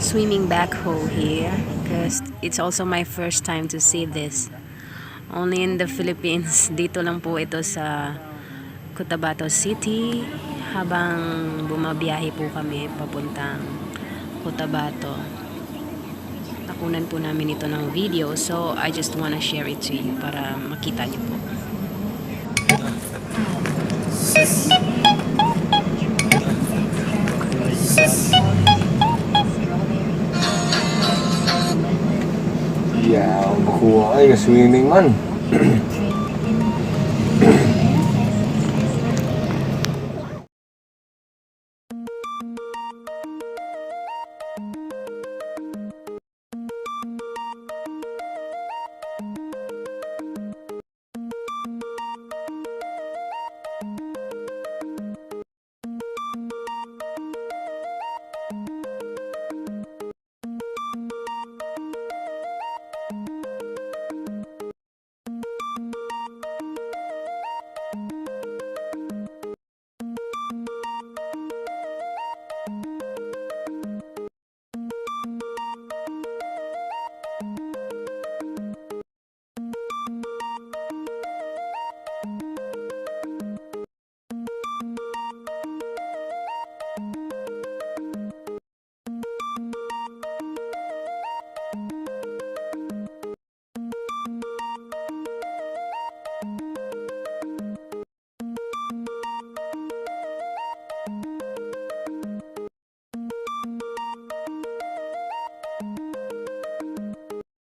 swimming backhoe here because it's also my first time to see this. Only in the Philippines. Dito lang po ito sa Cotabato City habang bumabiyahe po kami papuntang Cotabato. Nakunan po namin ito ng video, so I just wanna share it to you para makita niyo po. Yeah, makuha ay swimming man.